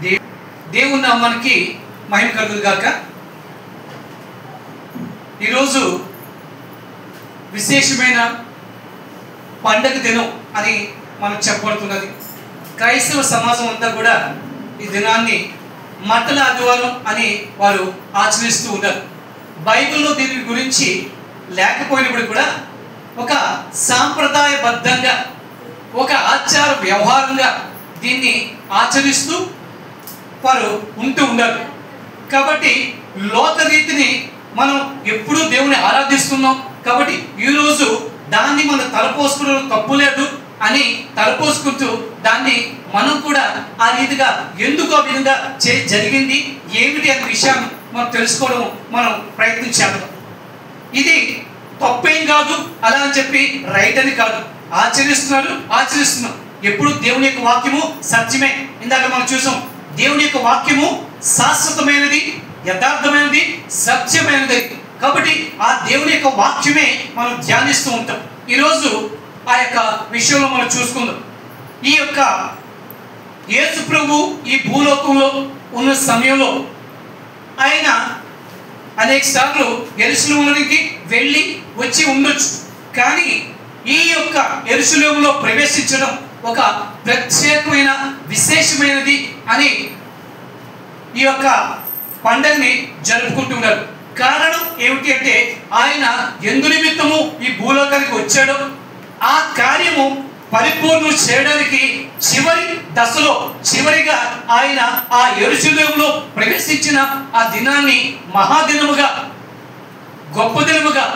దేవుని నామానికి మహిమ కలుగును గాక. ఈరోజు విశేషమైన పండగ దినం అని మనకు చెప్పబడుతున్నది. క్రైస్తవ సమాజం అంతా కూడా ఈ దినాన్ని మట్టల ఆదివారం అని వారు ఆచరిస్తూ ఉన్నారు. బైబిల్లో దీని గురించి లేకపోయినప్పుడు కూడా ఒక సాంప్రదాయబద్ధంగా, ఒక ఆచార వ్యవహారంగా దీన్ని ఆచరిస్తూ వారు ఉంటూ ఉన్నారు. కాబట్టి లోకరీతిని మనం ఎప్పుడూ దేవుని ఆరాధిస్తున్నాం. కాబట్టి ఈరోజు దాన్ని మనం తలపోసుకోవడం తప్పు లేదు అని తలపోసుకుంటూ దాన్ని మనం కూడా ఆ రీతిగా ఎందుకు ఆ విధంగా జరిగింది ఏమిటి అనే విషయాన్ని మనం తెలుసుకోవడం మనం ప్రయత్నించాము. ఇది తప్పేం కాదు, అలా అని చెప్పి రైట్ అని కాదు. ఆచరిస్తున్నాం. ఎప్పుడు దేవుని యొక్క వాక్యము సత్యమే. ఇందాక మనం చూసాం, దేవుని యొక్క వాక్యము శాశ్వతమైనది, యథార్థమైనది, సత్యమైనది. కాబట్టి ఆ దేవుని యొక్క వాక్యమే మనం ధ్యానిస్తూ ఉంటాం. ఈరోజు ఆ యొక్క విషయంలో మనం చూసుకుందాం. ఈ యొక్క యేసు ప్రభు ఈ భూలోకంలో ఉన్న సమయంలో ఆయన అనేక సార్లు యెరూషలేములోనికి వెళ్ళి వచ్చి ఉండొచ్చు. కానీ ఈ యొక్క యెరూషలేములో ప్రవేశించడం ఒక ప్రత్యేకమైన విశేషమైనది అని ఈ యొక్క పండుగని జరుపుకుంటున్నారు. కారణం ఏమిటి అంటే ఆయన ఎందు నిమిత్తము ఈ భూలోకానికి వచ్చాడో ఆ కార్యము పరిపూర్ణం చేయడానికి చివరి దశలో చివరిగా ఆయన ఆ యెరూషలేములో ప్రవేశించిన ఆ దినాన్ని మహాదినముగా, గొప్ప దినముగా,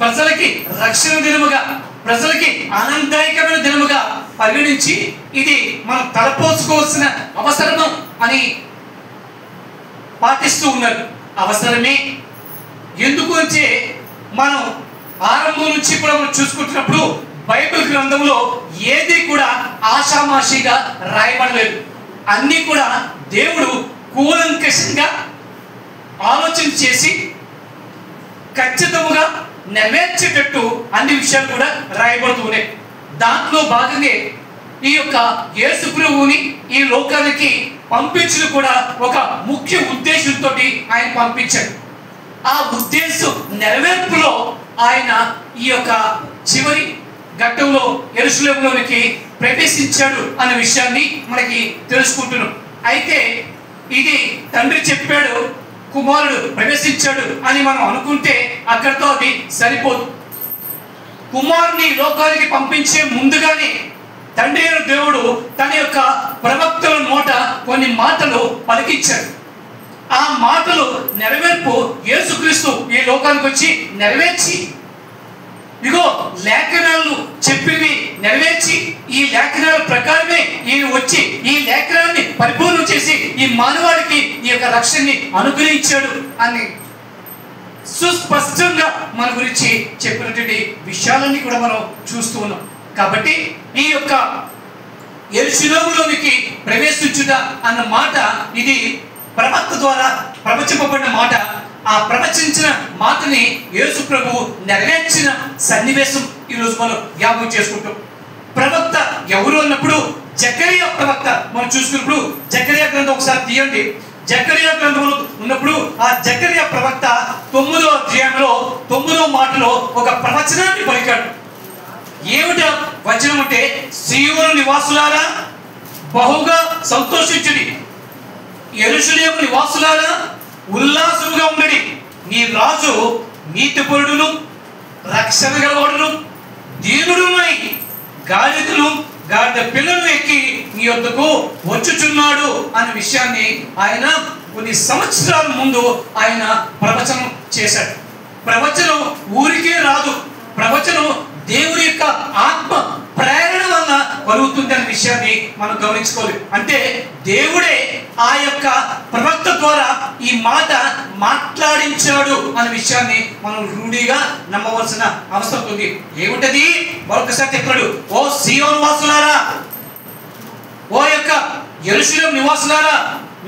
ప్రజలకి రక్షణ దినముగా, ప్రజలకి ఆనందదాయకమైన దినముగా పరిగణించి ఇది మనం తలపోసుకోవాల్సిన అవసరము అని పాటిస్తూ ఉన్నారు. అవసరమే. ఎందుకు అంటే మనం ఆరంభం నుంచి కూడా మనం చూసుకుంటున్నప్పుడు బైబిల్ గ్రంథంలో ఏది కూడా ఆషామాషిగా రాయబడలేదు. అన్నీ కూడా దేవుడు కూలంకషంగా ఆలోచన చేసి ఖచ్చితంగా నెరవేర్చేటట్టు అన్ని విషయాలు కూడా రాయబడుతూ ఉన్నాయి. దాంట్లో భాగంగా ఈ యొక్క యేసు ప్రభువుని ఈ లోకానికి పంపించడం కూడా ఒక ముఖ్య ఉద్దేశంతో ఆయన పంపించాడు. ఆ ఉద్దేశం నెరవేర్పులో ఆయన ఈ యొక్క చివరి ఘట్టంలో యెరూషలేములోనికి ప్రవేశించాడు అనే విషయాన్ని మనకి తెలుసుకుంటున్నాం. అయితే ఇది తండ్రి చెప్పాడు, కుమారుడు ప్రవేశించాడు అని మనం అనుకుంటే అక్కడితో అది సరిపోదు. కుమారుని లోకానికి పంపించే ముందుగానే తండ్రి అయిన దేవుడు తన యొక్క ప్రవక్తల నోట కొన్ని మాటలు పలికించాడు. ఆ మాటలు నెరవేర్పు యేసుక్రీస్తు ఈ లోకానికి వచ్చి నెరవేర్చి, ఇగో లేఖనాలను చెప్పింది నెరవేర్చి, ఈ లేఖనాల ప్రకారమే ఈయన వచ్చి ఈ లేఖనాన్ని పరిపూర్ణం చేసి ఈ మానవాళికి ఈ యొక్క రక్షణని అనుగ్రహించాడు అని సుస్పష్టంగా మన గురించి చెప్పినటువంటి విషయాలన్నీ కూడా మనం చూస్తూ ఉన్నాం. కాబట్టి ఈ యొక్క యెరూషలేములోనికి ప్రవేశించుట అన్న మాట ఇది ప్రవక్త ద్వారా ప్రవచింపబడిన మాట. ఆ ప్రవచించిన మాటని యేసు ప్రభు నెరవేర్చిన సన్నివేశం ఈరోజు మనం జ్ఞాపకం చేసుకుంటాం. ప్రవక్త ఎవరు అన్నప్పుడు జకరియా ప్రవక్త మనం చూసుకున్నప్పుడు జకరియా గ్రంథం ఒకసారి తీయండి. జకరియా గ్రంథంలో ఉన్నప్పుడు ఆ జకరియా ప్రవక్త 9వ అధ్యాయంలో 9వ మాటలో ఒక ప్రవచనాన్ని పలికాడు. ఏమిటా వచనం అంటే, సీయోను నివాసులారా బహుగా సంతోషించుడి, యెరూషలేము నివాసులారా ఉల్లాసముగా ఉండడి, నీ రాజు నీతిపరుడును రక్షణ గలవాడును దీనుడునై గాడిదను గాడిద పిల్లలు ఎక్కి నీ యొద్దకు వచ్చుచున్నాడు అనే విషయాన్ని ఆయన కొన్ని సంవత్సరాల ముందు ఆయన ప్రవచనం చేశాడు. ప్రవచనం ఊరికే రాదు. ప్రవచనం దేవుని యొక్క ఆత్మ ప్రేరణ వల్ల కలుగుతుంది అనే విషయాన్ని మనం గమనించుకోవాలి. అంటే దేవుడే ఆ యొక్క ప్రవక్త ద్వారా ఈ మాట మాట్లాడించాడు అనే విషయాన్ని మనం రూఢిగా నమ్మవలసిన అవసరం ఉంది. ఏమిటది? మరొకసారి చెప్పాడు, ఓ సీయోను వాసులారా, ఓ యొక్క యెరూషలేము నివాసులారా,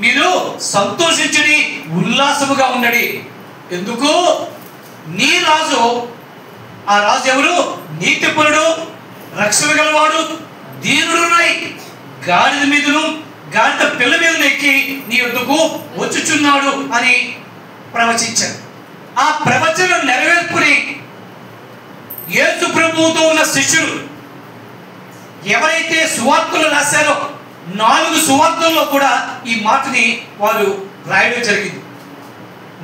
మీరు సంతోషించడి, ఉల్లాసముగా ఉండడి. ఎందుకు? నీ రాజు, ఆ రాజు ఎవరు? నీతిపరుడు, రక్షణ గలవాడు, దీనుడునై గాడిద మీదను గాడిద పిల్ల మీద ఎక్కి నీ యొద్దకు వచ్చుచున్నాడు అని ప్రవచించారు. ఆ ప్రవచనం నెరవేర్పుని యేసు ప్రభువుతో ఉన్న శిష్యులు ఎవరైతే సువార్తలు రాశారో 4 సువార్తల్లో కూడా ఈ మాటని వారు రాయడం జరిగింది.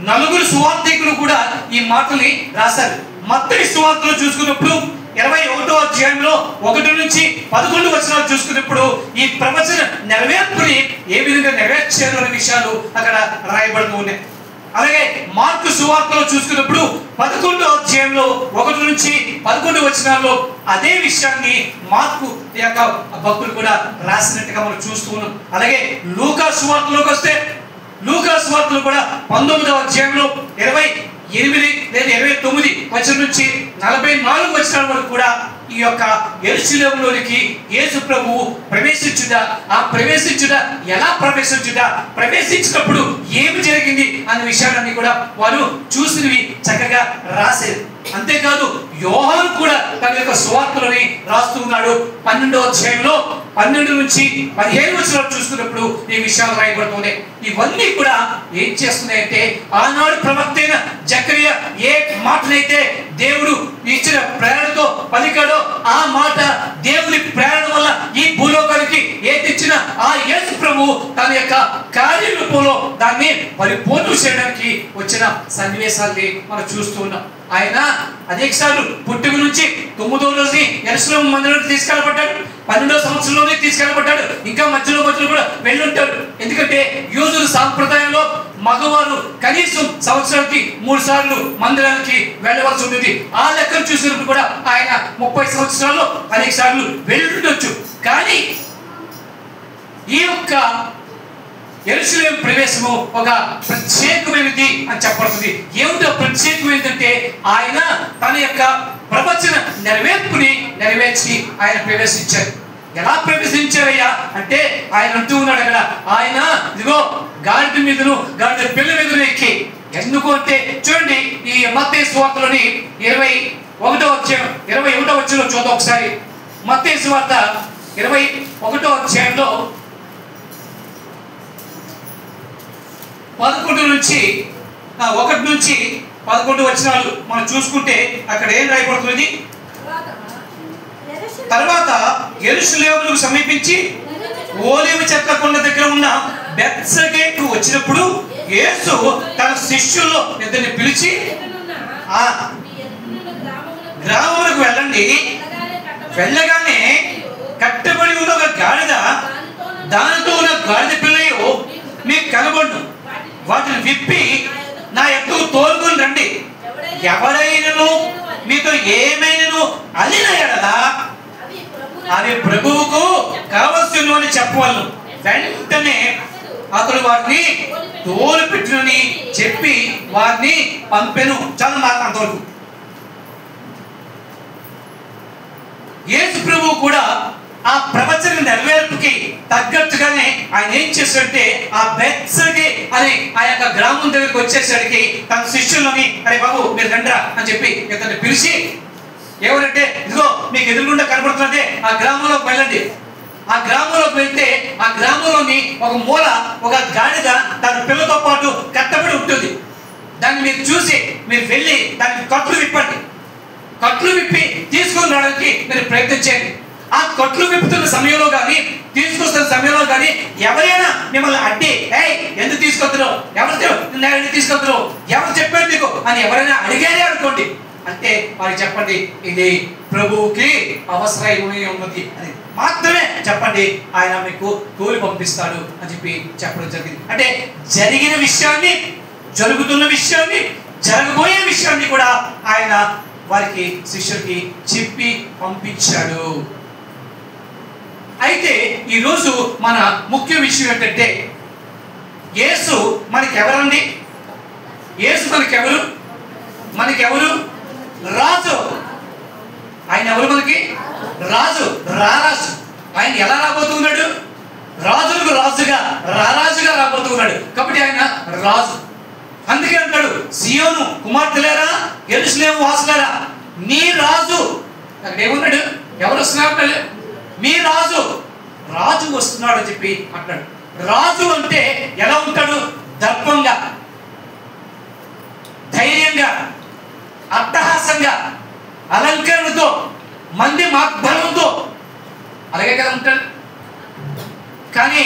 4 సువార్తికులు కూడా ఈ మాటని రాశారు. మత్తయి సువార్తలో చూసుకున్నప్పుడు 21వ అధ్యాయంలో 1 నుంచి 11 వచనాలు చూసుకున్నప్పుడు ఈ ప్రవచన నెరవేర్పుని ఏ విధంగా నెరవేర్చారు అనే విషయాలు అక్కడ రాయబడుతూ ఉన్నాయి. అలాగే మార్కు సువార్తలో చూసుకున్నప్పుడు 11వ అధ్యాయంలో 1 నుంచి 11 వచనాల్లో అదే విషయాన్ని మార్కు యొక్క భక్తులు కూడా రాసినట్టుగా మనం చూస్తూ ఉన్నాం. అలాగే లూకా సువార్తలోకి వస్తే లూకా సువార్తలో కూడా 19వ అధ్యాయంలో 28 లేదా 29 వచనం నుంచి 44 వచనాల వరకు కూడా ఈ యొక్క యెరూషలేములోనికి యేసు ప్రభువు ప్రవేశించుట, ఆ ప్రవేశించుట ఎలా ప్రవేశించినప్పుడు ఏమి జరిగింది అనే విషయాలన్నీ కూడా వారు చూసినవి చక్కగా రాశారు. అంతేకాదు యోహాను కూడా తన యొక్క సువార్తలోని రాస్తూ ఉన్నాడు. 12వ అధ్యాయంలో 12 నుంచి 15 వచనాలు చూసుకున్నప్పుడు ఈ విషయాలు రాయబడుతున్నాయి. ఇవన్నీ కూడా ఏం చేస్తున్నాయంటే ఆనాడు ప్రవక్త అయిన జకరియా ఏ మాటనైతే దేవుడు ఇచ్చిన ప్రేరణతో పలికాడో ఆ మాట దేవుని ప్రేరణ వల్ల ఈ భూలోకానికి ఏదిచ్చిన ఆ యేసు ప్రభువు తన యొక్క కార్యరూపంలో దాన్ని పరిపూర్ణం చేయడానికి వచ్చిన సన్నివేశాన్ని మనం చూస్తూ ఉన్నాం. ఆయన అనేకసార్లు పుట్టుక నుంచి 9వ రోజుని యెరూషలేము మందిరానికి తీసుకెళ్ళబడ్డాడు. 12వ సంవత్సరంలోనే తీసుకెళ్ళబడ్డాడు. ఇంకా మధ్యలో కూడా వెళ్ళి ఉంటాడు. ఎందుకంటే యూదుల సాంప్రదాయంలో మగవారు కనీసం సంవత్సరానికి 3 సార్లు మందిరానికి వెళ్ళవలసి ఉంటుంది. ఆ లెక్కను చూసినప్పుడు కూడా ఆయన 30 సంవత్సరాల్లో అనేక సార్లు వెళ్ళుండొచ్చు. కానీ ఈ యొక్క యెరూషలేము ప్రవేశము ఒక ప్రత్యేకమైనది అని చెప్పబడుతుంది. ఏమిటో ప్రత్యేకమైనదంటే ఆయన తన యొక్క ప్రవచన నెరవేర్చి ఆయన ప్రవేశించారు. ఎలా ప్రవేశించారయ్యా అంటే ఆయన అంటూ ఉన్నాడు అక్కడ, ఆయన ఇదిగో గాడిద మీదను గాడిద పిల్ల మీదను ఎక్కి. ఎందుకు అంటే చూడండి, ఈ మత్తయి సువార్తలోని 21వ అధ్యాయంలో చూద్దాం ఒకసారి. మత్తయి సువార్త 21వ అధ్యాయంలో 1 నుంచి 11 వచనాలు మనం చూసుకుంటే అక్కడ ఏం రాయబడుతుంది? తర్వాత యెరూషలేముకు సమీపించి ఓలీవ చెట్ల కొండ దగ్గర ఉన్న బెత్సగేకు వచ్చినప్పుడు యేసు తన శిష్యుల్లో ఇద్దరిని పిలిచి ఆ గ్రామములకు వెళ్ళండి, వెళ్ళగానే కట్టబడి ఉన్న ఒక గాడిద, దానితో ఉన్న గాడిద పిల్లయు మీకు కనబడు, వాటిని విప్పి నా ఎత్తుకు తోలుకొని రండి. ఎవరైనను మీతో ఏమైనను అలిన ఎడలా అవి ప్రభువుకు కావలసినవి అని చెప్పవలను. వెంటనే అతడు వాటిని తోలు పెట్టునని చెప్పి వారిని పంపెను. చాలా మాట అంతవరకు. యేసు ప్రభువు కూడా ఆ ప్రవచన నెరవేర్పుకి తగ్గట్టుగానే ఆయన ఏం చేశాడంటే ఆ బెత్సగే అనే ఆ యొక్క గ్రామం దగ్గరికి వచ్చేసరికి తన శిష్యులని, అరే బాబు మీరు రండిరా అని చెప్పి ఇతన్ని పిలిచి, ఎవరంటే ఇదిగో మీకు ఎదురుగుండా కనబడుతున్నదే ఆ గ్రామంలోకి వెళ్ళండి. ఆ గ్రామంలోకి వెళ్తే ఆ గ్రామంలోని ఒక మూల ఒక గాడిద తన పిల్లతో పాటు కట్టబడి ఉంటుంది. దాన్ని మీరు చూసి మీరు వెళ్ళి దానికి కట్లు విప్పండి. కట్లు విప్పి తీసుకొని రావడానికి మీరు ప్రయత్నం చేయండి. ఆ కట్లు విప్పుతున్న సమయంలో కానీ తీసుకొస్తున్న సమయంలో కానీ ఎవరైనా మిమ్మల్ని అడ్డి ఎందుకు తీసుకొద్దురు, ఎవరు తీసుకొద్దురు, ఎవరు చెప్పారు మీకు అని ఎవరైనా అడిగారే అనుకోండి, అంటే వారికి చెప్పండి ఇది ప్రభువుకి అవసరమై ఉన్నది అని మాత్రమే చెప్పండి, ఆయన మీకు తోలి పంపిస్తాడు అని చెప్పి చెప్పడం జరిగింది. అంటే జరిగిన విషయాన్ని, జరుగుతున్న విషయాన్ని, జరగబోయే విషయాన్ని కూడా ఆయన వారికి శిష్యులకి చెప్పి పంపించాడు. అయితే ఈరోజు మన ముఖ్య విషయం ఏంటంటే యేసు మనకెవరండి? యేసు మనకెవరు? రాజు. ఆయన ఎవరు? మనకి రాజు, రారాజు. ఆయన ఎలా రాబోతున్నాడు? రాజులకు రాజుగా, రారాజుగా రాబోతున్నాడు. కాబట్టి ఆయన రాజు. అందుకే అంటాడు, సియోను కుమార్తెలారా, యెరూషలేము వాసులారా, మీ రాజు. అక్కడ ఏమన్నాడు? ఎవరు వస్తున్నారు? మీ రాజు రాజు వస్తున్నాడు అని చెప్పి అంటాడు. రాజు అంటే ఎలా ఉంటాడు? దర్పంగా, ధైర్యంగా, అట్టహాసంగా, అలంకరణతో, మంది మాగ్బలంతో అలాగే కదా ఉంటాడు. కానీ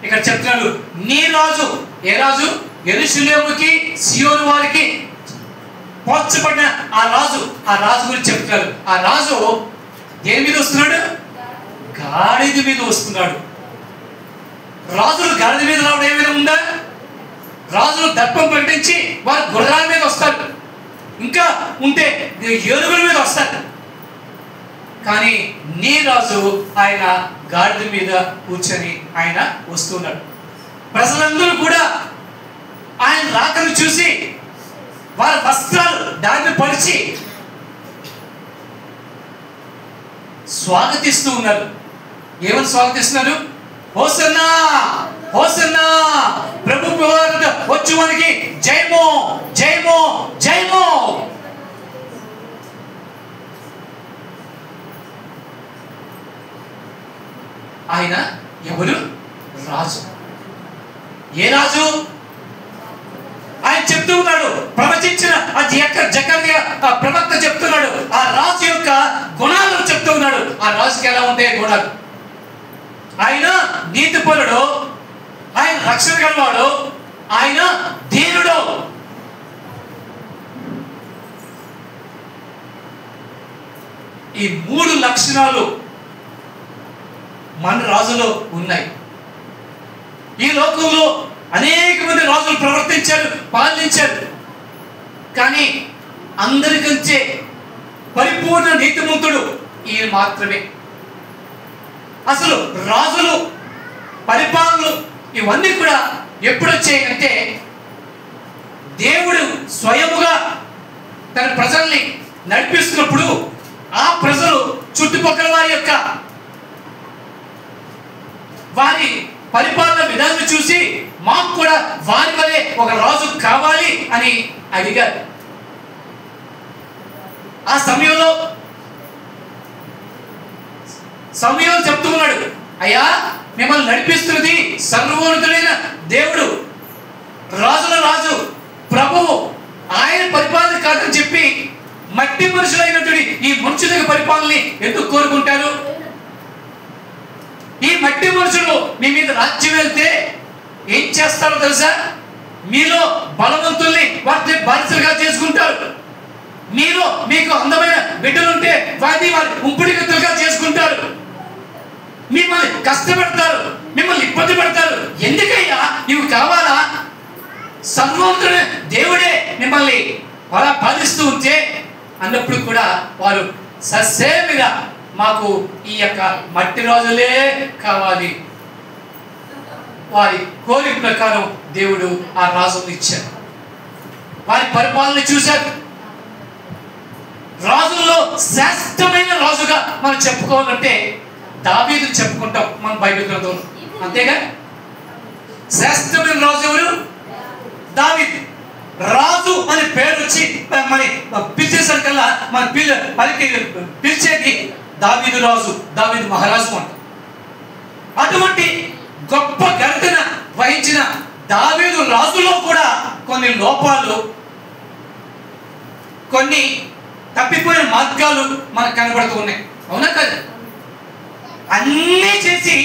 ఇక్కడ చెప్తున్నాడు నీ రాజు. ఏ రాజు? యెరూషలేముకి సియోను వారికి పోల్చబడిన ఆ రాజు. ఆ రాజు గురించి చెప్తున్నాడు. ఆ రాజు దేని మీద వస్తున్నాడు? గాడిద మీద వస్తున్నాడు. రాజులు గాడిద మీద రావడం ఏమైనా ఉందా? రాజులు దర్పం ప్రకటించి వారు గుర్రాల మీద వస్తారు, ఇంకా ఉంటే ఏనుగుల మీద వస్తారు. కానీ నీ రాజు ఆయన గాడిద మీద కూర్చొని ఆయన వస్తున్నాడు. ప్రజలందరూ కూడా ఆయన రాకను చూసి వారి వస్త్రాలు దాన్ని పరిచి స్వాగతిస్తూ ఉన్నారు. ఏమని స్వాగతిస్తున్నారు? హోసన్నా, హోసన్నా, ప్రభు వచ్చు మనకి జయమో, జయమో, జయమో. ఆయన ఎవరు? రాజు. ఏ రాజు? ఆయన చెప్తూ ఉన్నాడు, ప్రవచించిన అది జకర్యా ప్రవక్త చెప్తున్నాడు. ఆ రాజు యొక్క గుణాలను చెప్తూ ఉన్నాడు. ఆ రాజుకి ఎలా ఉంటాయి గుణాలు? ఆయన నీతిపరుడు, ఆయన రక్షణ గలవాడు, ఆయన ధీరుడు. ఈ 3 లక్షణాలు మన రాజులో ఉన్నాయి. ఈ లోకంలో అనేక మంది రాజులు ప్రవర్తించారు, పాలించారు. కానీ అందరికంటే పరిపూర్ణ నీతిమంతుడు ఈయన మాత్రమే. అసలు రాజులు, పరిపాలనలు ఇవన్నీ కూడా ఎప్పుడు వచ్చాయంటే దేవుడు స్వయముగా తన ప్రజల్ని నడిపిస్తున్నప్పుడు ఆ ప్రజలు చుట్టుపక్కల వారి పరిపాలన విధానం చూసి మాకు కూడా వారి వలె ఒక రాజు కావాలి అని అడిగారు. ఆ సమయంలో చెప్తూ ఉన్నాడు, అయ్యా మిమ్మల్ని నడిపిస్తున్నది సర్వోన్నతుడైన దేవుడు, రాజుల రాజు, ప్రభువు. ఆయన పరిపాలన కాదని చెప్పి మట్టి మనుషులైనటువంటి ఈ మనుషుల పరిపాలనని ఎందుకు కోరుకుంటారు? ఈ మట్టి మనుషులు మీ మీద రాజ్యం వెళ్తే ఏం చేస్తారో తెలుసా? మీలో బలవంతుల్ని వాటిని బాధ్యతలుగా చేసుకుంటారు. మీలో మీకు అందమైన బిడ్డలుంటే వాటిని వారి ఉంపుడిగత్తులుగా చేసుకుంటారు. మిమ్మల్ని కష్టపెడతారు, మిమ్మల్ని ఇబ్బంది పెడతారు. ఎందుకయ్యా ఇవి కావాలా? సర్వోన్నతుడు దేవుడే మిమ్మల్ని అలా పాలిస్తూ ఉంటే అన్నప్పుడు కూడా వారు ససేమిగా మాకు ఈ యొక్క మట్టి రాజులే కావాలి. వారి కోరిక ప్రకారం దేవుడు ఆ రాజును ఇచ్చారు. వారి పరిపాలన చూశారు. రాజుల్లో శ్రేష్టమైన రాజుగా మనం చెప్పుకోవాలంటే దావీదుని చెప్పుకుంటాం మన బైబిల్ గ్రంథంలో, అంతేగా? శ్రేష్టమైన రాజు ఎవరు? దావీదు. రాజు అనే పేరు వచ్చి మరి పిలిచేసరికల్లా మన పిలిచేది దావీదు రాజు, దావీదు మహారాజు అంట. అటువంటి గొప్ప ఘనతను వహించిన దావీదు రాజులో కూడా కొన్ని లోపాలు, కొన్ని తప్పిపోయిన మార్గాలు మనకు కనబడుతూ ఉన్నాయి. అవునా కదా? అన్నీ చేసి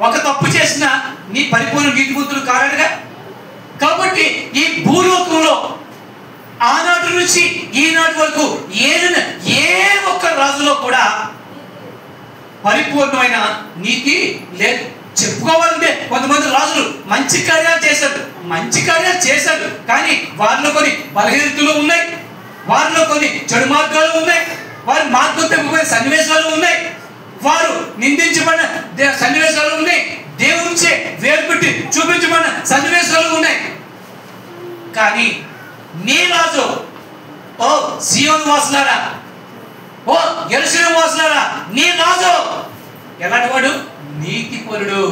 ఒక తప్పు చేసిన నీ పరిపూర్ణ నీతిమంతుడు కారాడుగా. కాబట్టి ఈ భూలోకంలో ఆనాటి నుంచి ఈనాటి వరకు ఏదైనా ఏ ఒక్క రాజులో కూడా పరిపూర్ణమైన నీతి లేదు. చెప్పుకోవాలంటే కొంతమంది రాజులు మంచి కార్యాలు చేశారు, కానీ వారిలో కొన్ని బలహీనతలు ఉన్నాయి, వారిలో కొన్ని చెడు మార్గాలు ఉన్నాయి, వారి మార్గం తప్పిపోయిన సన్నివేశాలు ఉన్నాయి, వారు నిందించబడిన సన్నివేశాలు ఉన్నాయి, దేవుడి నుంచే వేరు పెట్టి చూపించబడిన సన్నివేశాలు ఉన్నాయి. కానీ నీ రాజు, ఓ సియోను వాసులారా, ఓ యెరూషలేము వాసులారా, నీ రాజు ఎలాంటి వాడు? నీతిపరుడు.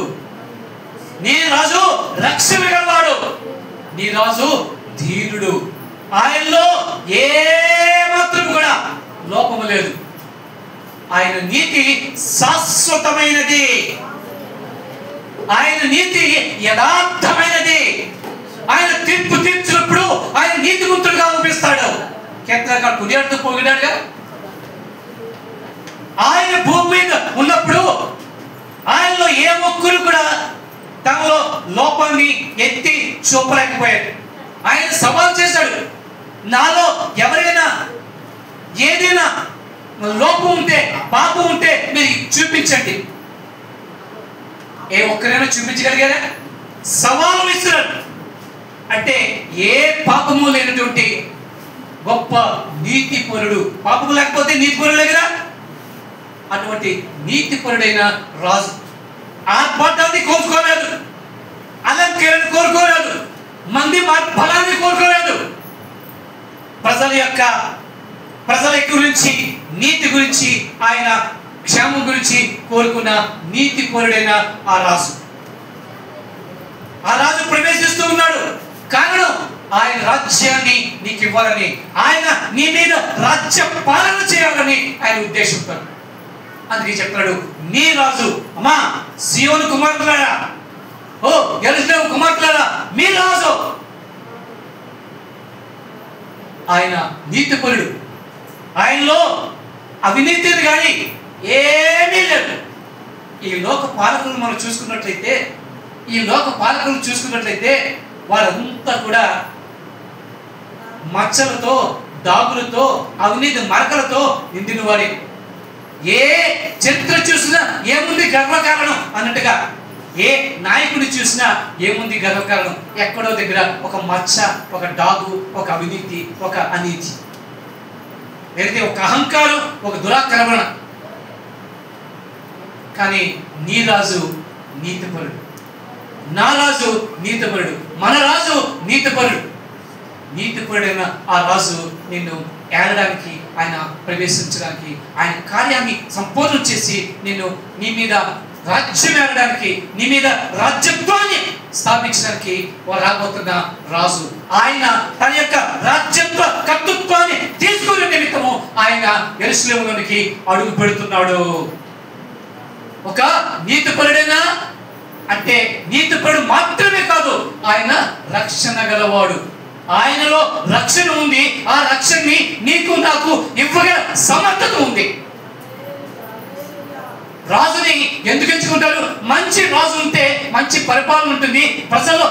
నీ రాజు రక్షణ గలవాడు. నీ రాజు ధీరుడు. ఆయనలో ఏ మాత్రం కూడా లోపము లేదు. ఆయన నీతి శాశ్వతమైనది. ఆయన నీతి యథార్థమైనది. ఆయన తీర్పు తీర్చినప్పుడు ఆయన నీతిమంతుడుగా అనిపిస్తాడు. కీర్తనకారుడు కొనియాడుతూ పోయినాడుగా, ఆయన భూమి మీద ఉన్నప్పుడు ఆయనలో ఏ ఒక్కరు కూడా తనలో లోపాన్ని ఎత్తి చూపలేకపోయాడు. ఆయన సవాల్ చేశాడు, నాలో ఎవరైనా ఏదైనా లోపం ఉంటే పాపం ఉంటే మీరు చూపించండి. ఏ ఒక్కరైనా చూపించగలిగారా? సవాలు విసిరాడు. అంటే ఏ పాపము లేనటువంటి గొప్ప నీతిపరుడు. పాపము లేకపోతే నీతిపరుడే కదా. అటువంటి నీతిపరుడైన రాజు ఆర్భాటాన్ని కోరుకోలేదు, అలంకరణ కోరుకోలేదు, మంది బలాన్ని కోరుకోలేదు. ప్రజల గురించి, నీతి గురించి, ఆయన క్షేమం గురించి కోరుకున్న నీతిపరుడైన ఆ రాజు ప్రవేశిస్తూ ఉన్నాడు. కారణం ఆయన రాజ్యాన్ని నీకు ఇవ్వాలని, ఆయన నీ మీద రాజ్య పాలన చేయాలని ఆయన ఉద్దేశంతో. అందుకే చెప్తాడు, నీ రాజు, అమ్మా సియోను కుమార్తెలారా, ఓ యెరూషలేము కుమార్తెలారా, మీ రాజు. ఆయన నీతిపరుడు. ఆయనలో అవినీతి కానీ ఏమీ లేదు. ఈ లోక పాలకులను మనం చూసుకున్నట్లయితే వారంతా కూడా మచ్చలతో, దాగులతో, అవినీతి మరకలతో నిండిన వారి. ఏ చరిత్ర చూసినా ఏముంది గర్వకారణం అన్నట్టుగా, ఏ నాయకుడిని చూసినా ఏముంది గర్వకారణం? ఎక్కడో దగ్గర ఒక మచ్చ, ఒక డాగు, ఒక అవినీతి, ఒక అనీతి, లేకపోతే ఒక అహంకారం, ఒక దురాక్రమణ. కానీ నీ రాజు నీతిపరుడు, నా రాజు నీతిపరుడు, మన రాజు నీతిపరుడు. నీతిపరుడైన ఆ రాజు నిన్ను ఏలడానికి, ఆయన ప్రవేశించడానికి, ఆయన కార్యాన్ని సంపూర్ణం చేసి నిన్ను నీ మీద రాజ్యం ఏలడానికి, నీ మీద రాజ్యత్వాన్ని స్థాపించడానికి రాబోతున్న రాజు. ఆయన తన యొక్క రాజ్యత్వ కర్తృత్వాన్ని తీసుకునే నిమిత్తము ఆయన యెరూషలేములోనికి అడుగు పెడుతున్నాడు. ఒక నీతిపరుడైనా అంటే నీతిపరుడు మాత్రమే కాదు, ఆయన రక్షణ గలవాడు. ఆయనలో రక్షణ ఉంది. ఆ రక్షణని నీకు నాకు ఇవ్వగల సమర్థత ఉంది. రాజుని ఎందుకు ఎంచుకుంటారు? మంచి రాజు ఉంటే మంచి పరిపాలన ఉంటుంది, ప్రజల్లో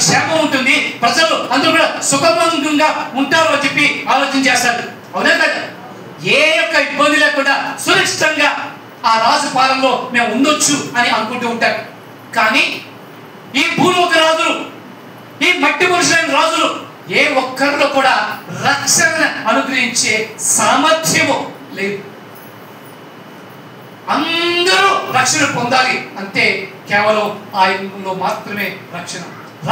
క్షేమం ఉంటుంది, ప్రజలు అందరూ కూడా సుఖవంతంగా ఉంటారు అని చెప్పి ఆలోచన చేస్తారు. అవునా కదా? ఏ యొక్క ఇబ్బంది లేకుండా సురక్షితంగా ఆ రాజు పాలనలో మేము ఉండొచ్చు అని అనుకుంటూ ఉంటారు. కానీ ఈ భూలోక రాజులు, ఈ మట్టి మనుషులైన రాజులు ఏ ఒక్కరిలో కూడా రక్షణ అనుగ్రహించే సామర్థ్యము లేదు. అందరూ రక్షణ పొందాలి అంటే కేవలం ఆయనలో మాత్రమే రక్షణ.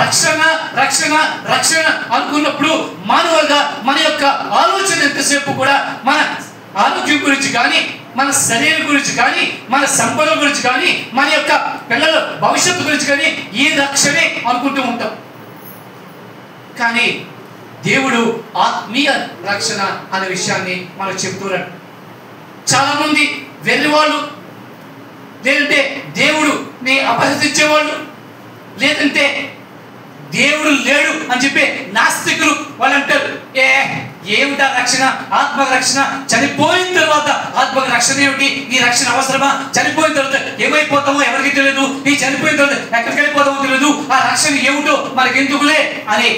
రక్షణ రక్షణ రక్షణ అనుకున్నప్పుడు మానవులుగా మన యొక్క ఆలోచన ఎంతసేపు కూడా మన ఆరోగ్యం గురించి కానీ, మన శరీరం గురించి కానీ, మన సంపద గురించి కానీ, మన యొక్క పిల్లల భవిష్యత్తు గురించి కానీ ఈ రక్షణే అనుకుంటూ ఉంటాం. కానీ దేవుడు ఆత్మీయ రక్షణ అనే విషయాన్ని మనం చెప్తున్నాడు. చాలా మంది వెర్రివాళ్ళు, లేదంటే దేవుడుని అపహసించేవాళ్ళు, లేదంటే దేవుడు లేడు అని చెప్పి నాస్తికులు వాళ్ళు అంటారు, ఏమిటా రక్షణ? ఆత్మ రక్షణ చనిపోయిన తర్వాత ఆత్మ రక్షణ ఏమిటి? ఈ రక్షణ అవసరమా? చనిపోయిన తర్వాత ఏమైపోతామో ఎవరికి తెలియదు, ఈ చనిపోయిన తర్వాత ఎక్కడికి వెళ్ళిపోతామో తెలియదు, ఆ రక్షణ ఏమిటో మనకి ఎందుకులే అని.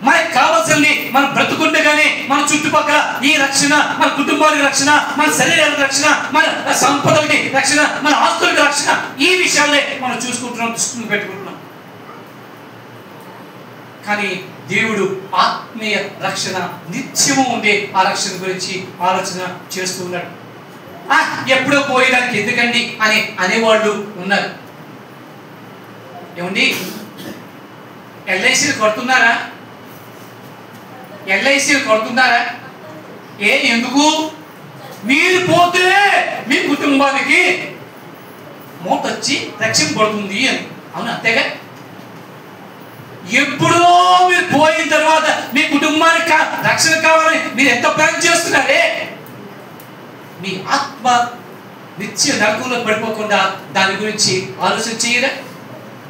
మనకి కావాల్సింది మనం బ్రతుకుండగానే మన చుట్టుపక్కల ఈ రక్షణ, మన కుటుంబానికి రక్షణ, మన శరీరానికి రక్షణ, మన సంపదలకి రక్షణ, మన ఆస్తులకి రక్షణ, ఈ విషయాలే మనం చూసుకుంటున్నాం, దృష్టిని పెట్టుకుంటున్నాం. కానీ దేవుడు ఆత్మీయ రక్షణ నిత్యము ఉండే ఆ రక్షణ గురించి ఆలోచన చేస్తూ ఉన్నాడు. ఎప్పుడో పోయేదానికి ఎందుకండి అని అనేవాళ్ళు ఉన్నారు. ఏమండి, ఎల్ఐసీలు కొడుతున్నారా? ఎల్ఐసీలు కొడుతున్నారా? ఎందుకు? మీరు పోతే మీ కుటుంబానికి మూట వచ్చి రక్షింపబడుతుంది అని. అవును, అంతేగా? ఎప్పుడో మీరు పోయిన తర్వాత మీ కుటుంబానికి రక్షణ కావాలని మీరు ఎంత ప్లాన్ చేస్తున్నారే? మీ ఆత్మ నిత్య నరకంలో పడిపోకుండా దాని గురించి ఆలోచన చేయరా?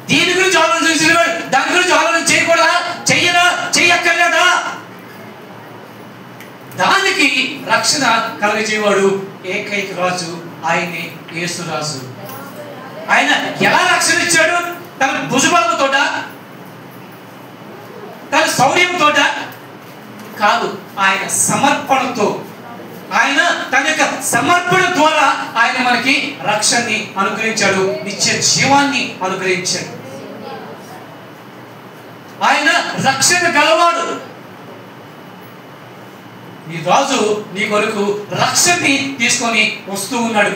దీని గురించి ఆలోచన చేసేవాడు దాని గురించి ఆలోచన చేయకూడదా? చెయ్యరా? చెయ్యక్కర్లేదా? దానికి రక్షణ కలగజేవాడు ఏకైక రాజు, ఆయనే యేసురాజు. ఆయన ఎలా రక్షణ ఇచ్చాడు? తన భుజబలముతోట, తన శౌర్యంతోట కాదు, ఆయన సమర్పణతో. ఆయన తన యొక్క సమర్పణ ద్వారా ఆయన మనకి రక్షణని అనుగ్రహించాడు, నిత్య జీవాన్ని అనుగ్రహించాడు. ఆయన రక్షణ గలవాడు. ఈ రాజు నీ కొరకు రక్షణని తీసుకొని వస్తూ ఉన్నాడు.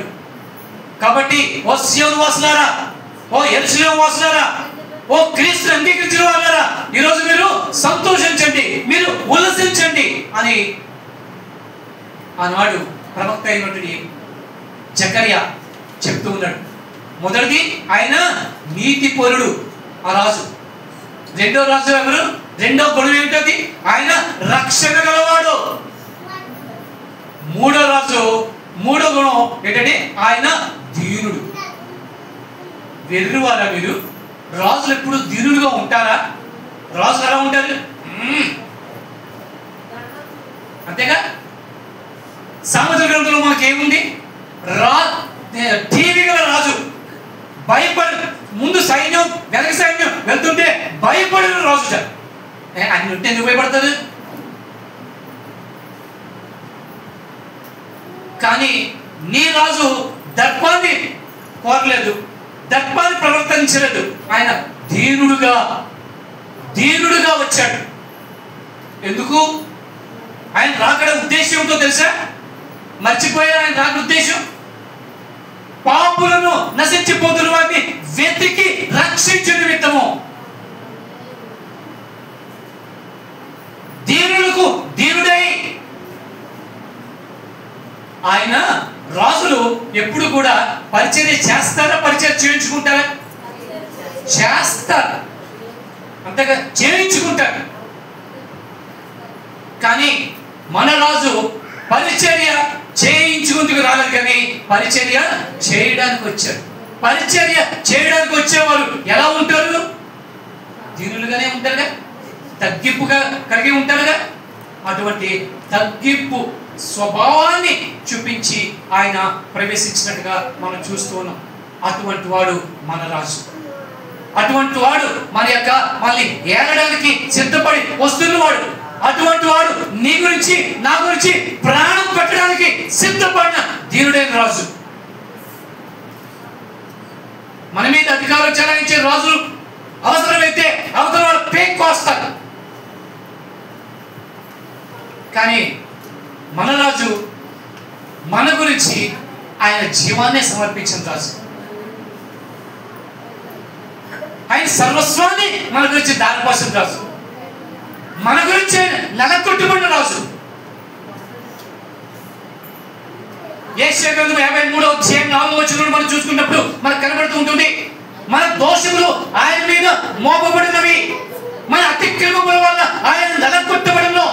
కాబట్టి ఓ సియోను వాసులారా, ఓ యెరూషలేము వాసులారా, ఓ క్రీస్తు అంగీకరించిన వాళ్ళారా, ఈరోజు మీరు సంతోషించండి, మీరు ఉల్లసించండి అని ఆనాడు ప్రవక్త అయినటువంటి జకర్యా చెప్తూ ఉన్నాడు. మొదటిది ఆయన నీతిపరుడు ఆ రాజు. రెండో రాజు ఎవరు? రెండో గుణం ఏమిటది? ఆయన రక్షణ గలవాడు. మూడో గుణం ఏంటంటే ఆయన దీనుడు. వెర్రివారా మీరు? రాజులు ఎప్పుడు దీనుడుగా ఉంటారా? రాజులు ఎలా ఉంటారు? అంతేగా. సామెతల గ్రంథంలో మనకి ఏముంది? టీవీ గల రాజు భయపడు, ముందు సైన్యం వెనక సైన్యం వెళ్తుంటే భయపడిన రాజు. ఆయన ఉంటే ఎందుకు భయపడతారు? కానీ నీ రాజు దర్పాన్ని కోరలేదు, దర్పాన్ని ప్రవర్తించలేదు. ఆయన దీనుడుగా వచ్చాడు. ఎందుకు? ఆయన రాకడ ఉద్దేశం ఏంటో తెలుసా? మర్చిపోయారు ఆయన రాకడ ఉద్దేశం. పాపులను నశించిపోతున్న వారిని వెతికి రక్షించే నిమిత్తము. దీనులకు దీనుడై ఆయన రాజులు ఎప్పుడు కూడా పరిచర్య చేస్తారా? పరిచర్య చేయించుకుంటారా? చేస్తారు, అంతగా చేయించుకుంటారు. కానీ మన రాజు పరిచర్య చేయించుకుందుకు రాలేదు, కానీ పరిచర్య చేయడానికి వచ్చారు. పరిచర్య చేయడానికి వచ్చేవారు ఎలా ఉంటారు? దీనులుగానే ఉంటారుగా, తగ్గింపుగా కలిగి ఉంటారుగా. అటువంటి తగ్గింపు స్వభావాన్ని చూపించి ఆయన ప్రవేశించినట్టుగా మనం చూస్తూ ఉన్నాం. అటువంటి వాడు మన రాజు. అటువంటి వాడు మళ్ళీ ఏలడానికి సిద్ధపడి వస్తున్నవాడు. అటువంటి వాడు నీ గురించి నా గురించి ప్రాణం పెట్టడానికి సిద్ధపడిన దీనుడైన రాజు. మన మీద అధికారం చెలాయించే రాజులు అవసరమైతే అవతల వాడు పేక్ కోస్తారు. కానీ మన రాజు మన గురించి ఆయన జీవాన్నే సమర్పించిన రాజు. ఆయన సర్వస్వాన్ని మన గురించి దారిపోసిన రాజు. మన గురించి నెలకొట్టుబడిన రాజు. యెషయా గ్రంథం 53వ అధ్యాయం 4వ వచనం మనం చూసుకున్నప్పుడు మనకు కనబడుతూ ఉంటుంది, మన దోషములు ఆయన మీద మోపబడినవి, మన అతిక్రమముల వల్ల ఆయన నెలకొట్టబడినో.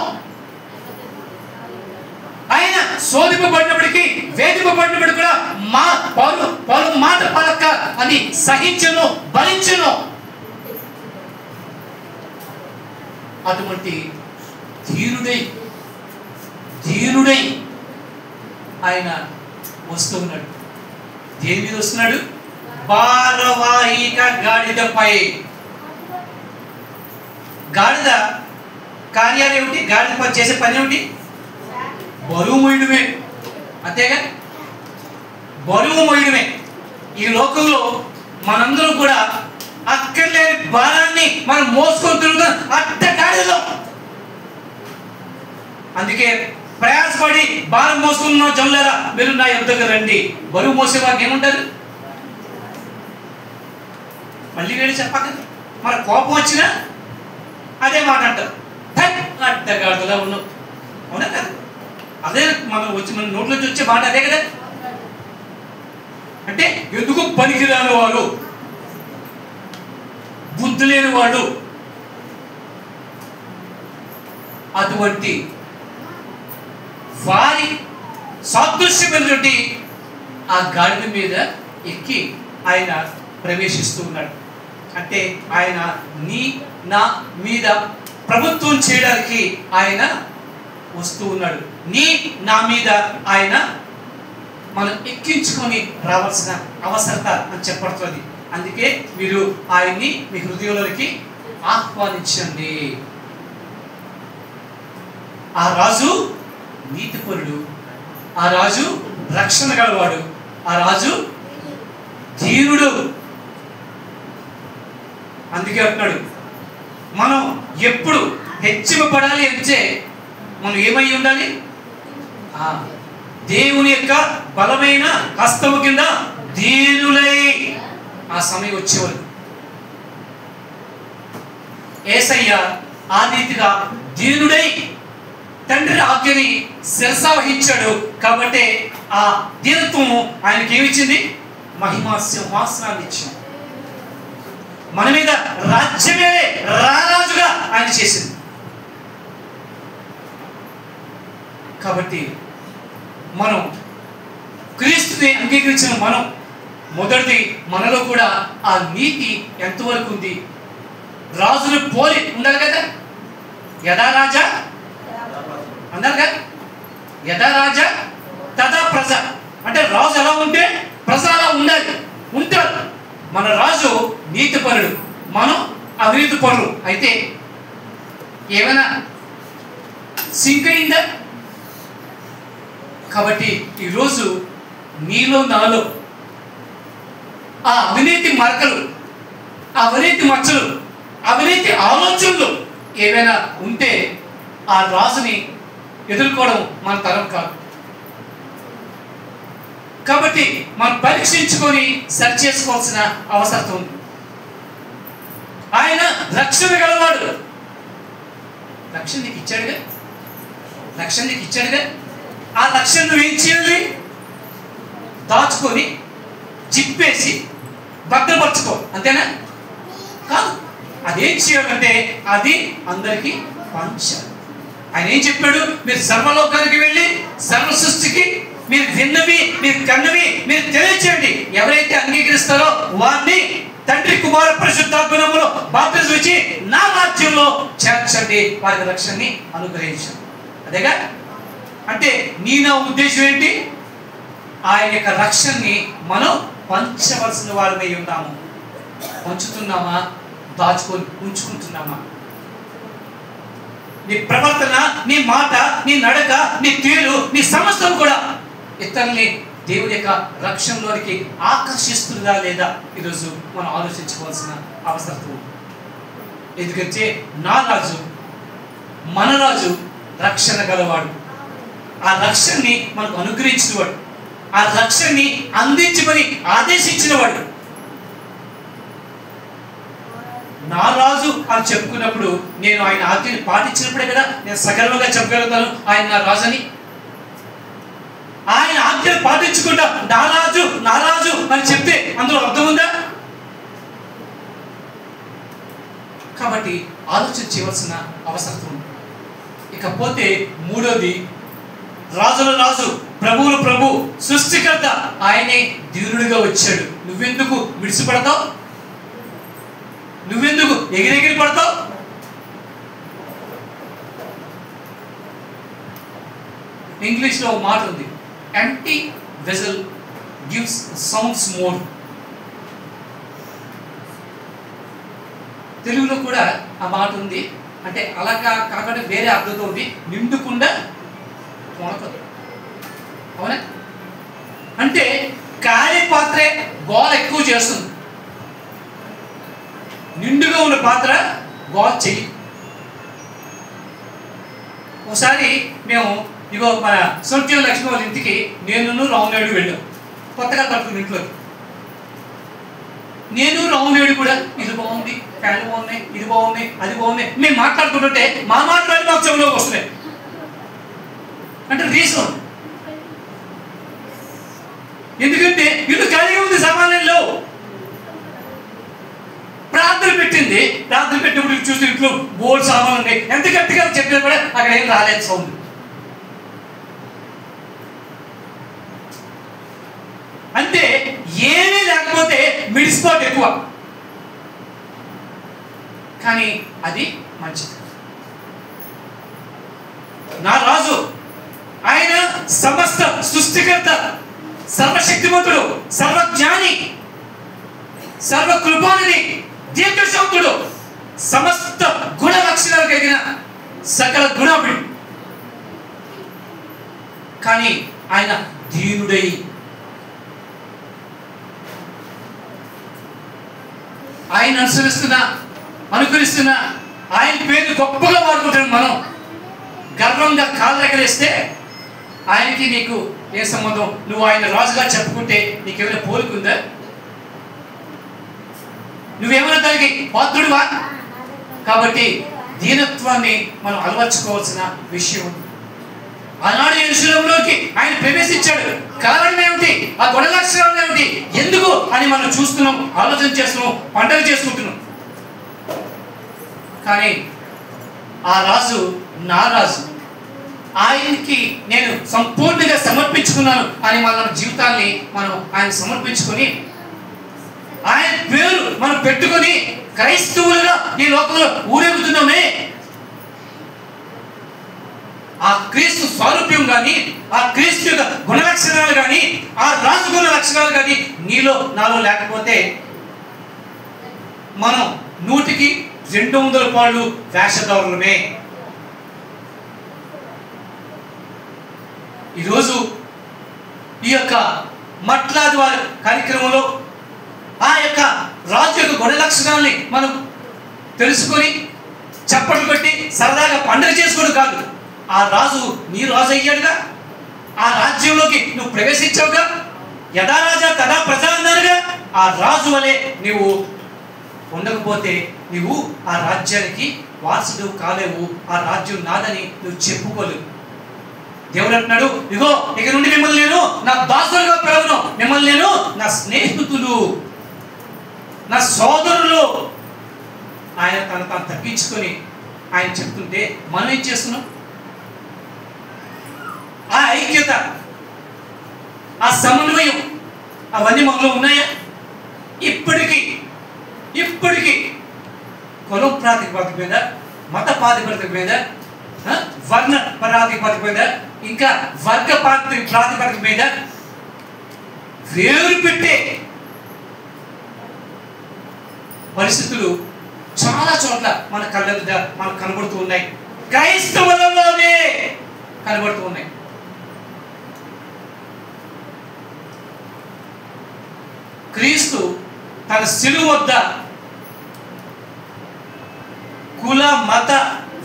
ఆయన శోధింపబడినప్పటికీ వేధింపబడినప్పటికీ కూడా పలు మాట పలక అని సహించను, భరించను. అటువంటి ధీరుడై ఆయన వస్తూ ఉన్నాడు. దేని మీద వస్తున్నాడు? భారవాహిక గాడిదపై. గాడిద కార్యాలు ఏమిటి? గాడిద చేసే పని ఏమిటి? బరువు మోయడమే. అంతేగా, బరువు మోయడమే. ఈ లోకంలో మనందరం కూడా అక్కర్లేని భారాన్ని మనం మోసుకొని తిరుగుతాం అట్ట గాడిలో. అందుకే ప్రయాసపడి భారం మోసుకున్న జనులారా మీరు నా యొద్దకు రండి. బరువు మోసే వారికి ఏముంటారు? మళ్ళీ వేడి చెప్పక మన కోపం వచ్చినా అదే మాట అంటారు, అడ్డగాడులా ఉన్నావు. అవునా కదా? అదే మన నోట్లోంచి వచ్చే మాట అదే కదా. అంటే ఎందుకు పనికిరాని వాడు, బుద్ధి లేని వాడు. అటువంటి వారి సాదృశ్యమైనటువంటి ఆ గాడిద మీద ఎక్కి ఆయన ప్రవేశిస్తూ ఉన్నాడు. అంటే ఆయన నా మీద ప్రభుత్వం చేయడానికి ఆయన వస్తూ ఉన్నాడు. నా మీద ఆయన మనం ఎక్కించుకొని రావాల్సిన అవసరత అని చెప్పబడుతుంది. అందుకే మీరు ఆయన్ని మీ హృదయంలోకి ఆహ్వానించండి. ఆ రాజు నీతిపరుడు, ఆ రాజు రక్షణ గలవాడు, ఆ రాజు ధీరుడు. అందుకే అంటున్నాడు, మనం ఎప్పుడు హెచ్చింపబడాలి అంటే మనం ఏమై ఉండాలి? దేవుని యొక్క బలమైన హస్తము కింద దీనులై. ఆ సమయం వచ్చేవారు యేసయ్య ఆ రీతిగా దీనుడై తండ్రి ఆజ్ఞని శిరసావహించాడు. కాబట్టి ఆ దీనత్వము ఆయనకి ఏమిచ్చింది? మహిమా సింహాసనాన్ని ఇచ్చింది. మన మీద రాజ్యమే రారాజుగా ఆయన చేసింది. కాబట్టి మనం క్రీస్తుని అంగీకరించిన మనం మొదటిది మనలో కూడా ఆ నీతి ఎంతవరకు ఉంది? రాజును పోలి ఉండాలి కదా. యథా రాజా అన్నారు కదా, యథా రాజా తదా ప్రజ. అంటే రాజు ఎలా ఉంటే ప్రజ అలా ఉండాలి, ఉంటారు. మన రాజు నీతిపరుడు, మనం అవినీతి పరులు. అయితే ఏమైనా సింక్ అయిందా? కాబట్టి ఈరోజు నీలో నాలో ఆ అవినీతి మరకలు, అవినీతి మచ్చలు, అవినీతి ఆలోచనలు ఏవైనా ఉంటే ఆ రాజుని ఎదుర్కోవడం మన తరం కాదు. కాబట్టి మనం పరీక్షించుకొని సరి చేసుకోవాల్సిన అవసరం ఉంది. ఆయన రక్షణ గలవాడు. రక్షణ నీకు ఇచ్చాడుగా, రక్షణ నీకు ఇచ్చాడుగా. ఆ రక్షణ నువ్వు ఏం చేయాలి? దాచుకొని జిప్పేసి భద్రపరచుకో, అంతేనా? కాదు. అదేం చేయాలంటే అది అందరికీ పంచాలి. ఆయన ఏం చెప్పాడు? మీరు సర్వలోకానికి వెళ్ళి సర్వ సృష్టికి మీరు విన్నవి, మీరు కన్నవి మీరు తెలియచేయండి. ఎవరైతే అంగీకరిస్తారో వారిని తండ్రి కుమార పరిశుద్ధాత్మలో బాప్తిజం ఇచ్చి నా రాజ్యంలో చేర్చండి, వారికి రక్షణని అనుగ్రహించండి. అదేగా. అంటే నా ఉద్దేశం ఏంటి? ఆయన యొక్క రక్షణని మనం పంచవలసిన వారమై ఉన్నాము. పంచుతున్నామా? దాచుకొని ఉంచుకుంటున్నామా? నీ ప్రవర్తన, నీ మాట, నీ నడక, నీ తీరు, నీ సమస్తం కూడా ఇతరుల్ని దేవుని యొక్క రక్షణలోనికి ఆకర్షిస్తుందా లేదా ఈరోజు మనం ఆలోచించుకోవాల్సిన అవసరం. ఎందుకంటే నా రాజు, మన రాజు రక్షణ గలవాడు. ఆ రక్షణని మనకు అనుగ్రహించినవాడు, ఆ రక్షణని అందించమని ఆదేశించినవాడు. నా రాజు అని చెప్పుకున్నప్పుడు నేను ఆయన ఆజ్ఞని పాటించినప్పుడే కదా నేను సగర్వంగా చెప్పగలుగుతాను ఆయన నా రాజు అని. ఆయన ఆజ్ఞను పాటించకుండా నా రాజు నా రాజు అని చెప్తే అందులో అర్థం ఉందా? కాబట్టి ఆలోచన చేయవలసిన అవసరం ఉంది. ఇకపోతే మూడోది, రాజుల రాజు, ప్రభువుల ప్రభు, సృష్టికర్త ఆయనే దీనుడిగా వచ్చాడు. నువ్వెందుకు విడిచిపడతావు? నువ్వెందుకు ఎగిరెగిరి పడతావు? ఇంగ్లీష్లో ఒక మాట ఉంది, empty vessel gives sounds more. తెలుగులో కూడా ఆ మాట ఉంది. అంటే అలా కాకుండా వేరే అర్థంతో ఉంది, నిండుకుండా కొనకదు. అవునా? అంటే ఖాళీ పాత్రే గోల ఎక్కువ చేస్తుంది, నిండుగా ఉన్న పాత్ర గోల చెయ్యి. ఒకసారి మేము ఇగో మన సొంత లక్ష్మి వాళ్ళ ఇంటికి నేను రావునాయుడు వెళ్ళాం. కొత్తగా కట్టుకున్న ఇంట్లోకి నేను రావునాయుడు కూడా ఇది బాగుంది, ఫ్యాన్లు బాగున్నాయి, ఇది బాగున్నాయి, అది బాగున్నాయి మేము మాట్లాడుకుంటుంటే మా మాట్లాడి మాకు చెవులోకి వస్తున్నాయి. అంటే రీజన్ ఎందుకంటే ఇల్లు ఖాళీగా ఉంది, సామాన్యంలో ప్రార్థన పెట్టింది. ప్రార్థన పెట్టినప్పుడు చూస్తే ఇంట్లో బోల్డ్ సామాన్లు ఉన్నాయి. ఎంత గట్టిగా చెప్పినా కూడా అక్కడ ఏం రాలేదు సౌండ్. ఏమీ లేకపోతే మిడిసిపోటు ఎక్కువ, కానీ అది మంచిది. నా రాజు ఆయన సమస్త సృష్టికర్త, సర్వశక్తిమంతుడు, సర్వజ్ఞాని, సర్వకృపానిధి, దీర్ఘశాంతుడు, సమస్త గుణ లక్షణాలు కలిగిన సకల గుణాభుడు. కానీ ఆయన దీనుడై ఆయన అనుకరిస్తున్నా ఆయన పేరు గొప్పగా వాడుకుంటాడు. మనం గర్వంగా కాళ్ళు ఎగరేస్తే ఆయనకి నీకు ఏ సంబంధం? నువ్వు ఆయన రాజుగా చెప్పుకుంటే నీకేమైనా పోలికుందా? నువ్వేమైనా దానికి పాత్రుడివా? కాబట్టి దీనత్వాన్ని మనం అలవర్చుకోవాల్సిన విషయం. ఆనాడు యెరూషలేములోకి ఆయన ప్రవేశించాడు. కారణం ఏమిటి? ఆ గుణ లక్షణాలు ఏమిటి? ఎందుకు అని మనం చూస్తున్నాం, ఆలోచన చేస్తున్నాం, పండుగ చేసుకుంటున్నాం. కానీ ఆ రాజు నా రాజు, ఆయనకి నేను సంపూర్ణంగా సమర్పించుకున్నాను అని మన జీవితాన్ని మనం ఆయన సమర్పించుకొని ఆయన పేరు మనం పెట్టుకొని క్రైస్తవులుగా ఈ లోకంలో ఊరేగుతున్నామే. ఆ క్రీస్తు స్వారూప్యం కానీ, ఆ క్రీస్తు యొక్క గుణలక్షణాలు కానీ, ఆ రాజు గుణ లక్షణాలు కానీ నీలో నాలో లేకపోతే మనం 100కి 200 పాళ్ళు వేషధారులమే. ఈరోజు ఈ యొక్క మట్లాది వారి కార్యక్రమంలో ఆ యొక్క రాజు యొక్క గుణ లక్షణాలని మనం తెలుసుకొని చప్పట్లు కొట్టి సరదాగా పండుగ చేసుకోవడం కాదు. ఆ రాజు నీ రాజు అయ్యాడుగా, ఆ రాజ్యంలోకి నువ్వు ప్రవేశించావుగా, యథా రాజా తదా ప్రజ అన్నారుగా. ఆ రాజు వలె నువ్వు ఉండకపోతే నువ్వు ఆ రాజ్యానికి వారసుడు కాలేవు, ఆ రాజ్యం నాదని నువ్వు చెప్పుకోలేవు. దేవుడు అంటున్నాడు, ఇగో ఇక నుండి మిమ్మల్ని నేను నా దాసులుగా పిలవను, మిమ్మల్ని నేను నా స్నేహితులు, నా సోదరులు. ఆయన తను తగ్గించుకొని ఆయన చెప్తుంటే మనం ఏం చేస్తున్నాం? ఆ ఐక్యత, ఆ సమన్వయం అవన్నీ మనలో ఉన్నాయా? ఇప్పటికీ కులం ప్రాతిపదిక మీద, మత ప్రాతిపదిక మీద, వర్ణ ప్రాతిపదిక మీద, ఇంకా వర్గ ప్రాతిపదిక మీద వేరు పెట్టే పరిస్థితులు చాలా చోట్ల మన కళ్ళ మనకు కనబడుతూ ఉన్నాయి. క్రైస్తవులలోనే కనబడుతూ ఉన్నాయి. క్రీస్తు తన శిలువ వద్ద కుల, మత,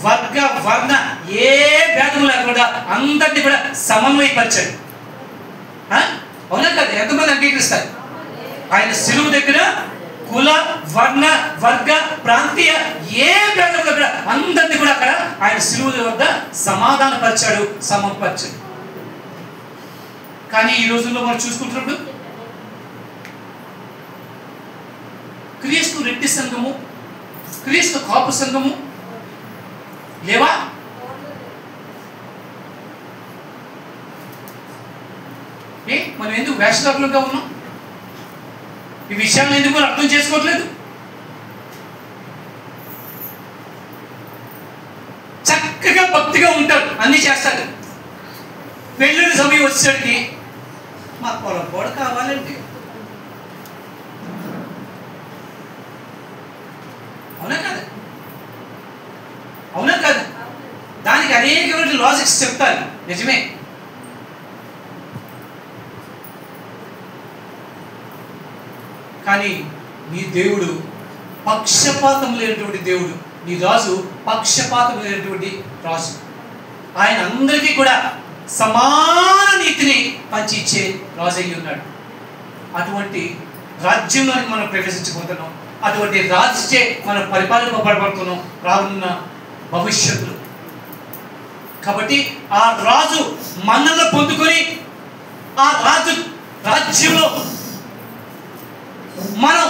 వర్గ, వర్ణ ఏ భేదం లేకుండా అందరినీ కూడా సమన్వయపరిచాడు. అవునా కదా? ఎంతమంది అంగీకరిస్తారు? ఆయన శిలువ దగ్గర కుల, వర్ణ, వర్గ, ప్రాంతీయ ఏ భేదం కూడా అందరినీ కూడా అక్కడ ఆయన శిలువ వద్ద సమాధానపరిచాడు, సమపరిచాడు. కానీ ఈ రోజుల్లో మనం చూసుకుంటున్నప్పుడు క్రీస్తు రెడ్డి సంఘము, క్రీస్తు కాపు సంఘము లేవా? మనం ఎందుకు వేషధారులుగా ఉన్నాం? ఈ విషయాన్ని ఎందుకు మనం అర్థం చేసుకోవట్లేదు? చక్కగా భక్తిగా ఉంటారు, అన్ని చేస్తారు. పెళ్ళిళ్ళ సమయం వచ్చేసరికి మా పొలం కూడా కావాలంటే, అవునా కాదు? అవునా కాదు? దానికి అనేకమైన లాజిక్స్ చెప్తారు, నిజమే. కానీ నీ దేవుడు పక్షపాతం లేనటువంటి దేవుడు, నీ రాజు పక్షపాతం లేనటువంటి రాజు. ఆయన అందరికీ కూడా సమాన నీతిని పంచి ఇచ్చే రాజు అయ్యి ఉన్నాడు. అటువంటి రాజ్యంలోనికి మనం ప్రవేశించబోతున్నాం. అటువంటి రాజుచే మనం పరిపాలింపబడబడుతున్నాం రానున్న భవిష్యత్తులో. కాబట్టి ఆ రాజు మన్నలను పొందుకొని ఆ రాజ్యంలో మనం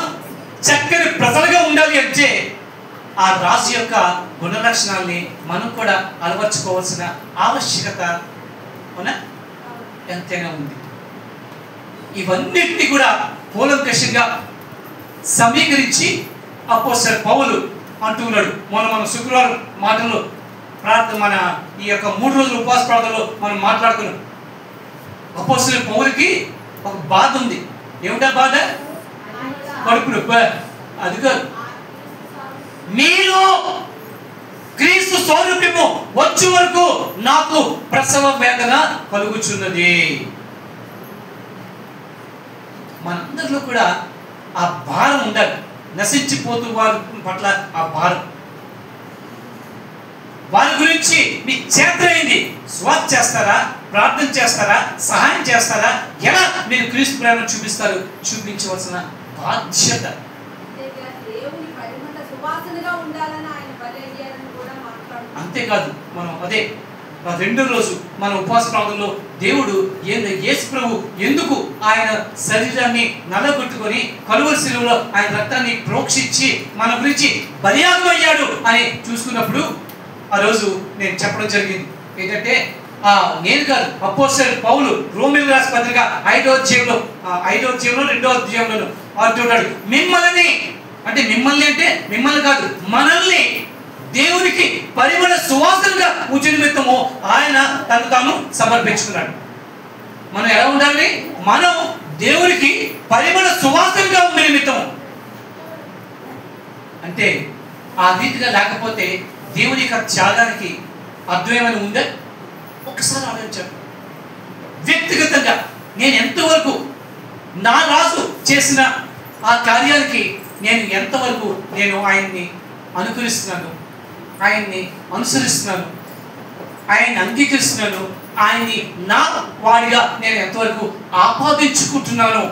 చక్కని ప్రజలుగా ఉండాలి అంటే ఆ రాజు యొక్క గుణలక్షణాలని మనం కూడా అలవర్చుకోవాల్సిన ఆవశ్యకత ఎంతైనా ఉంది. ఇవన్నిటిని కూడా కూలంకషంగా సమీకరించి అపోస్తలుడైన పౌలు అంటున్నాడు. మనం శుక్రవారం మాటల్లో ప్రార్థన, మన ఈ యొక్క 3 రోజుల ఉపవాస ప్రార్థనలో మనం మాట్లాడుకున్నాం. అపోస్తలుడైన పౌలుకి ఒక బాధ ఉంది. ఏమిటా బాధ? కడుపు నొప్పి. అది కాదు, మీలో క్రీస్తు స్వరూపము వచ్చే వరకు నాకు ప్రసవ వేదన కలుగుచున్నది. మనందరిలో కూడా ఆ భారం ఉండాలి. నశించిపోతూ వారి పట్ల ఆ భారం, వారి గురించి మీ చేతనైంది స్వార్థ చేస్తారా, ప్రార్థన చేస్తారా, సహాయం చేస్తారా, ఎలా మీరు క్రీస్తు ప్రేమను చూపిస్తారు? చూపించవలసిన బాధ్యత. అంతేకాదు, మనం అదే 2వ రోజు మన ఉపవాస ప్రాంతంలో దేవుడు యేసు ప్రభు ఎందుకు ఆయన శరీరాన్ని నల్లగొట్టుకొని కలువరి శిలువలో ఆయన రక్తాన్ని ప్రోక్షించి మన గురించి బలియాగం అయ్యాడు అని చూసుకున్నప్పుడు ఆ రోజు నేను చెప్పడం జరిగింది. ఏంటంటే నేను కాదు, అపోస్తలుడైన పౌలు రోమీయులకు రాసిన పత్రిక 5వ అధ్యాయంలో 2వ అధ్యాయంలో అంటున్నాడు, మిమ్మల్ని కాదు, మనల్ని దేవునికి పరిమళ సువాసనగా ఉంచు నిమిత్తము ఆయన తను తాను సమర్పించుకున్నాడు. మనం ఎలా ఉండాలి? మనం దేవునికి పరిమళ సువాసనగా ఉండే నిమిత్తము. అంటే ఆ రీతిగా లేకపోతే దేవుని యొక్క త్యాగానికి అర్థం ఏమైనా ఉందా? ఒక్కసారి ఆలోచించాను. వ్యక్తిగతంగా నేను ఎంతవరకు నా రాజు చేసిన ఆ కార్యానికి నేను ఎంతవరకు ఆయన్ని అనుకరిస్తున్నాను, ఆయన్ని అనుసరిస్తున్నాను, ఆయన్ని అంగీకరిస్తున్నాను, ఆయన్ని నా వాడిగా నేను ఎంతవరకు ఆపాదించుకుంటున్నాను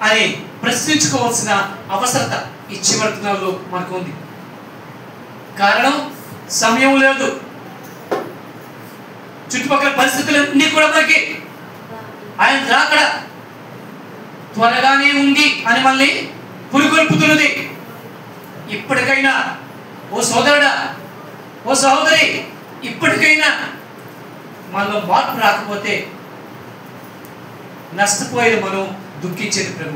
అని ప్రశ్నించుకోవాల్సిన అవసరత ఈ చివరి దినాల్లో మనకు ఉంది. కారణం, సమయం లేదు. చుట్టుపక్కల పరిస్థితులన్నీ కూడా మనకి ఆయన రాకడ త్వరగానే ఉంది అని మళ్ళీ పురుగొల్పుతున్నది. ఇప్పటికైనా ఓ సోదరుడా, ఓ సహోదరి, ఇప్పటికైనా మనలో మార్పు రాకపోతే నష్టపోయేది మనం, దుఃఖించేది ప్రభు.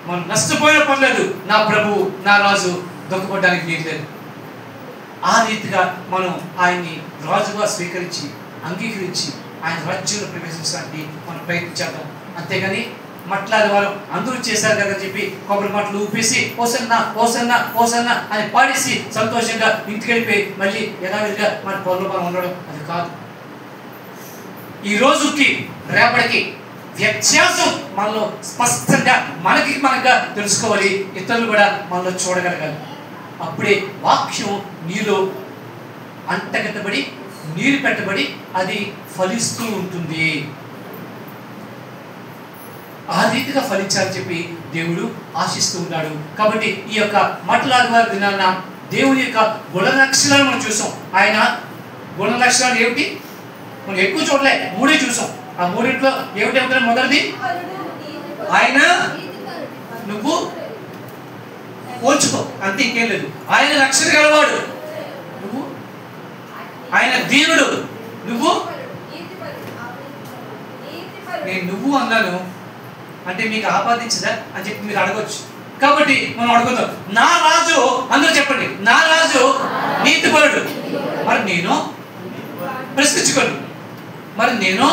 మనం నష్టపోయిన పర్లేదు, నా ప్రభు, నా రాజు దుఃఖపడడానికి నీకు లేదు. ఆ రీతిగా మనం ఆయన్ని రాజుగా స్వీకరించి అంగీకరించి ఆయన రాజ్యంలో ప్రవేశించడానికి మనం ప్రయత్నించాం. అంతేగాని మట్లాది వారు అందరూ చేశారు కదా చెప్పి కొబ్బరి మాటలు ఊపేసి ఓసన్నా ఓసన్నా ఓసన్నా అని పాడేసి సంతోషంగా ఇంటికి వెళ్ళిపోయి మళ్ళీ యథావిధిగా మన పొలంలో మనం ఉండడం అది కాదు. ఈ రోజుకి రేపటికి వ్యత్యాసం మనలో స్పష్టంగా మనగా తెలుసుకోవాలి. ఇతరులు కూడా మనలో చూడగలగాలి. అప్పుడే వాక్యం నీలో అంటగట్టబడి నీరు పెట్టబడి అది ఫలిస్తూ ఉంటుంది. ఆ రీతిగా ఫలించాలని చెప్పి దేవుడు ఆశిస్తూ ఉన్నాడు. కాబట్టి ఈ యొక్క మట్లాడివారి దినాన దేవుని యొక్క గుణ లక్షణాలు మనం చూసాం. ఆయన గుణ లక్షణాలు ఏమిటి? మనం ఎక్కువ చూడలే, 3 చూసాం. ఆ 3 ఏమిటి? మొదటిది, ఆయన నువ్వు పోల్చుకో, అంతే, ఇంకేం లేదు. ఆయన రక్షణ గలవాడు, నువ్వు ఆయన దీనుడు, నువ్వు నేను నువ్వు అన్నాను అంటే మీకు ఆపాదించదా అని చెప్పి మీరు అడగవచ్చు. కాబట్టి మనం అడుగుతాం, నా రాజు, అందరూ చెప్పండి, నా రాజు నీతిపరుడు. మరి నేను ప్రశ్నించుకోండి, మరి నేను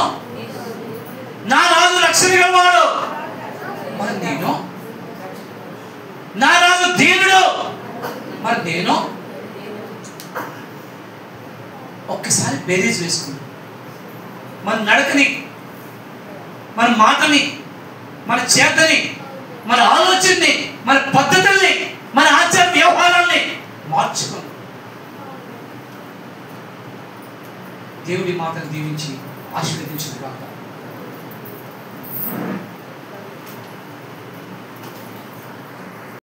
నా రాజు రక్షణ గలవాడు, మరి నేను నా రాజు దీనుడు, మరి నేను ఒక్కసారి బేరీజ్ వేసుకుంది. మన నడకని, మన మాటని, మన చేతని, మన ఆలోచనని, మన పద్ధతుల్ని, మన ఆచార వ్యవహారాల్ని మార్చుకోండి. దేవుడి మాటను దీవించి ఆశీర్వదించుగాక.